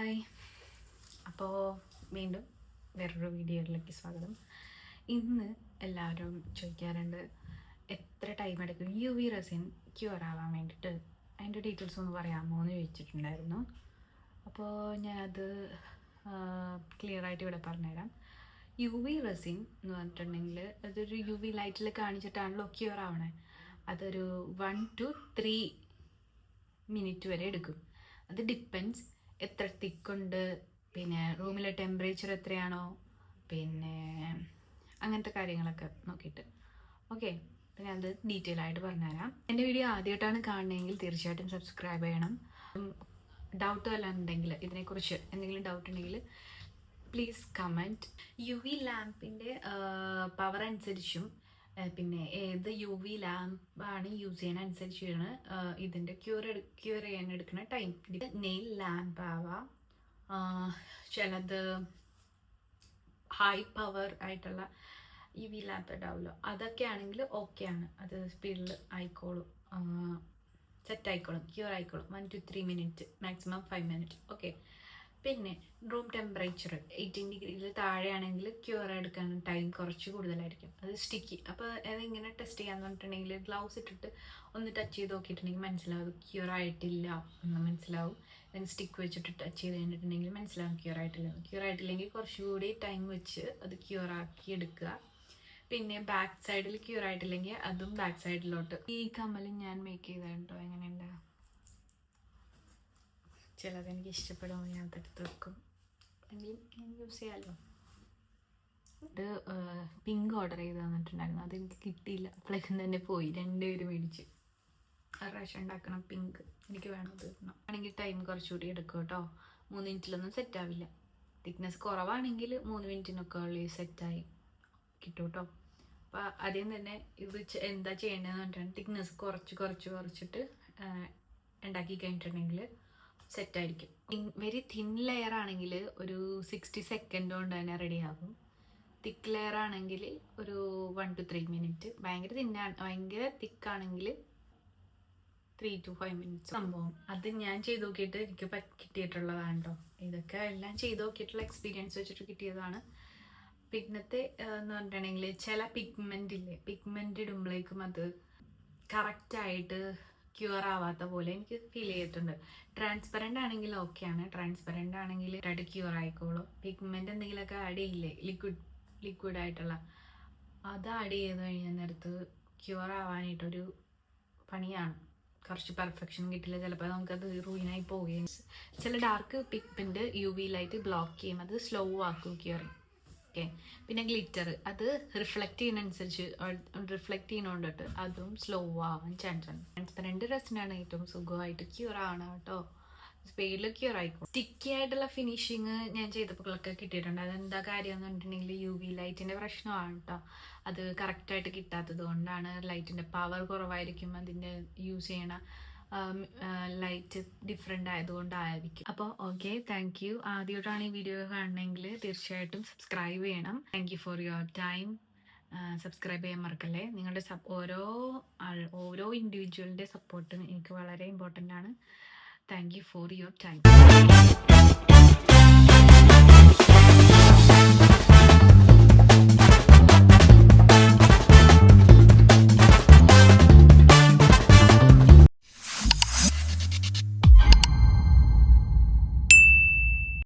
Hi. അപ്പോൾ വീണ്ടും വേറൊരു വീഡിയോയിലേക്ക് സ്വാഗതം. ഇന്ന് എല്ലാവരും ചോദിക്കാറുണ്ട് എത്ര ടൈം എടുക്കും യു വി റെസിൻ ക്യൂർ ആവാൻ വേണ്ടിയിട്ട്, അതിൻ്റെ ഡീറ്റെയിൽസ് ഒന്ന് പറയാമോ എന്ന് ചോദിച്ചിട്ടുണ്ടായിരുന്നു. അപ്പോൾ ഞാനത് ക്ലിയറായിട്ട് ഇവിടെ പറഞ്ഞുതരാം. യു വി റെസിൻ എന്ന് പറഞ്ഞിട്ടുണ്ടെങ്കിൽ അതൊരു യു വി ലൈറ്റിൽ കാണിച്ചിട്ടാണല്ലോ ക്യൂർ ആവണേ. അതൊരു 1 to 3 മിനിറ്റ് വരെ എടുക്കും. അത് ഡിപ്പെൻസ് എത്ര തിക്കുണ്ട്, പിന്നെ റൂമിലെ ടെമ്പറേച്ചർ എത്രയാണോ, പിന്നെ അങ്ങനത്തെ കാര്യങ്ങളൊക്കെ നോക്കിയിട്ട്. ഓക്കെ, പിന്നെ അത് ഡീറ്റെയിൽ ആയിട്ട് പറഞ്ഞുതരാം. എൻ്റെ വീഡിയോ ആദ്യമായിട്ടാണ് കാണുന്നതെങ്കിൽ തീർച്ചയായിട്ടും സബ്സ്ക്രൈബ് ചെയ്യണം. ഡൗട്ട് വല്ലതും ഉണ്ടെങ്കിൽ, ഇതിനെക്കുറിച്ച് എന്തെങ്കിലും ഡൗട്ട് ഉണ്ടെങ്കിൽ പ്ലീസ് കമൻറ്റ്. യു വി ലാമ്പിൻ്റെ പവർ അനുസരിച്ചും പിന്നെ ഏത് യു വി ലാമ്പാണ് യൂസ് ചെയ്യുന്ന അനുസരിച്ചാണ് ഇതിൻ്റെ ക്യൂർ ചെയ്യാൻ എടുക്കുന്ന ടൈം. നെയിൽ ലാമ്പ് ആവാം, ചിലത് ഹൈ പവർ ആയിട്ടുള്ള യു വി ലാമ്പ് ഉണ്ടാവുമല്ലോ, അതൊക്കെ ആണെങ്കിൽ ഓക്കെയാണ്. അത് സ്പീഡിൽ ആയിക്കോളും, സെറ്റ് ആയിക്കോളും, ക്യൂർ ആയിക്കോളും. 1 to 3 minute, maximum 5 minute. Okay. പിന്നെ റൂം ടെമ്പറേച്ചർ 18 ഡിഗ്രിയിൽ താഴെയാണെങ്കിൽ ക്യൂർ എടുക്കാൻ ടൈം കുറച്ച് കൂടുതലായിരിക്കും. അത് സ്റ്റിക്കി. അപ്പോൾ അതെങ്ങനെ ടെസ്റ്റ് ചെയ്യാന്ന് പറഞ്ഞിട്ടുണ്ടെങ്കിൽ ഗ്ലൗസ് ഇട്ടിട്ട് ഒന്ന് ടച്ച് ചെയ്ത് നോക്കിയിട്ടുണ്ടെങ്കിൽ മനസ്സിലാവും അത് ക്യൂർ ആയിട്ടില്ല എന്ന് മനസ്സിലാവും. അതിന് സ്റ്റിക്ക് വെച്ചിട്ട് ടച്ച് ചെയ്ത് കഴിഞ്ഞിട്ടുണ്ടെങ്കിൽ മനസ്സിലാവും ക്യൂർ ആയിട്ടില്ലെങ്കിൽ കുറച്ചുകൂടി ടൈം വെച്ച് അത് ക്യൂർ ആക്കി എടുക്കുക. പിന്നെ ബാക്ക് സൈഡിൽ ക്യൂർ ആയിട്ടില്ലെങ്കിൽ അതും ബാക്ക് സൈഡിലോട്ട്. ഈ കമ്മൽ ഞാൻ മേക്ക് ചെയ്തോ, എങ്ങനെയുണ്ട്? ചിലതെനിക്ക് ഇഷ്ടപ്പെടുമ്പോൾ ഞാൻ അതെടുത്ത് വെക്കും, അല്ലെങ്കിൽ യൂസ് ചെയ്യാമല്ലോ. ഇത് പിങ്ക് ഓർഡർ ചെയ്ത് തന്നിട്ടുണ്ടായിരുന്നു, അതെനിക്ക് കിട്ടിയില്ല. അപ്പോഴേക്കും തന്നെ പോയി, 2 പേര് മേടിച്ച്. ഒരു പ്രാവശ്യം ഉണ്ടാക്കണം പിങ്ക്, എനിക്ക് വേണം തീർക്കണം. ആണെങ്കിൽ ടൈം കുറച്ചുകൂടി എടുക്കും കേട്ടോ. 3 മിനിറ്റിലൊന്നും സെറ്റാവില്ല. തിക്നെസ് കുറവാണെങ്കിൽ 3 മിനിറ്റിനൊക്കെ ഉള്ളിൽ സെറ്റായി കിട്ടും കേട്ടോ. അപ്പോൾ ആദ്യം തന്നെ ഇത് എന്താ ചെയ്യേണ്ടതെന്ന് പറഞ്ഞിട്ടുണ്ടെങ്കിൽ തിക്നെസ് കുറച്ചിട്ട് ഉണ്ടാക്കി കഴിഞ്ഞിട്ടുണ്ടെങ്കിൽ സെറ്റായിരിക്കും. വെരി തിൻ ലെയർ ആണെങ്കിൽ ഒരു 60 സെക്കൻഡ് കൊണ്ട് തന്നെ റെഡി ആകും. തിക്ക് ലെയർ ആണെങ്കിൽ ഒരു 1 to 3 മിനിറ്റ്. ഭയങ്കര തിക്കാണെങ്കിൽ 3 to 5 മിനിറ്റ്സ്. സംഭവം അത് ഞാൻ ചെയ്ത് നോക്കിയിട്ട് എനിക്ക് കിട്ടിയിട്ടുള്ളതാണ് കേട്ടോ. ഇതൊക്കെ എല്ലാം ചെയ്ത് നോക്കിയിട്ടുള്ള എക്സ്പീരിയൻസ് വെച്ചിട്ട് കിട്ടിയതാണ്. പിന്നത്തെ എന്ന് പറഞ്ഞിട്ടുണ്ടെങ്കിൽ ചില പിഗ്മെൻ്റ് ഇടുമ്പോഴേക്കും അത് കറക്റ്റായിട്ട് ക്യൂർ ആവാത്ത പോലെ എനിക്ക് ഫീൽ ചെയ്തിട്ടുണ്ട്. ട്രാൻസ്പെറൻ്റ് ആണെങ്കിൽ ഓക്കെയാണ്. ട്രാൻസ്പെറൻ്റ് ആണെങ്കിൽ ക്യൂർ ആയിക്കോളും. പിഗ്മെൻ്റ് എന്തെങ്കിലുമൊക്കെ ആഡ് ചെയ്യില്ലേ, ലിക്വിഡ് ആയിട്ടുള്ള, അത് ആഡ് ചെയ്ത് കഴിഞ്ഞ നേരത്ത് ക്യൂർ ആവാനായിട്ടൊരു പണിയാണ്. കുറച്ച് പെർഫെക്ഷൻ കിട്ടില്ല, ചിലപ്പോൾ നമുക്കത് റൂയിനായി പോവുകയും. ചില dark pigment U V light block ചെയ്യും, അത് സ്ലോ ആക്കും ക്യൂറിങ്. ഓക്കെ. പിന്നെ ഗ്ലിറ്റർ, അത് റിഫ്ലക്റ്റ് ചെയ്യുന്നതുകൊണ്ടിട്ട് അതും സ്ലോ ആവാൻ ചാൻസ് ഉണ്ട്. ട്രാൻസ്പെറൻറ്റ് റെസിനാണ് ഏറ്റവും സുഖമായിട്ട് ക്യൂർ ആണ് കേട്ടോ. സ്പീഡിൽ ക്യൂർ ആയിക്കോളും. സ്റ്റിക്കി ആയിട്ടുള്ള ഫിനിഷിങ് ഞാൻ ചെയ്തപ്പോഴൊക്കെ കിട്ടിയിട്ടുണ്ട്. അതെന്താ കാര്യം എന്ന് പറഞ്ഞിട്ടുണ്ടെങ്കിൽ യു വി ലൈറ്റിൻ്റെ പ്രശ്നമാണ് കേട്ടോ. അത് കറക്റ്റായിട്ട് കിട്ടാത്തത് കൊണ്ടാണ്. ലൈറ്റിൻ്റെ പവർ കുറവായിരിക്കും, അതിൻ്റെ യൂസ് ചെയ്യണ ലൈറ്റ് ഡിഫറെൻ്റ് ആയതുകൊണ്ടായിരിക്കും. അപ്പോൾ ഓക്കെ, താങ്ക് യു. ആദ്യമായിട്ടാണ് ഈ വീഡിയോ കാണണമെങ്കിൽ തീർച്ചയായിട്ടും സബ്സ്ക്രൈബ് ചെയ്യണം. Thank you for your time. Subscribe ചെയ്യാൻ മറക്കല്ലേ. നിങ്ങളുടെ ഓരോ ഇൻഡിവിജ്വലിൻ്റെ സപ്പോർട്ടും എനിക്ക് വളരെ ഇമ്പോർട്ടൻ്റ് ആണ്. Thank you for your time.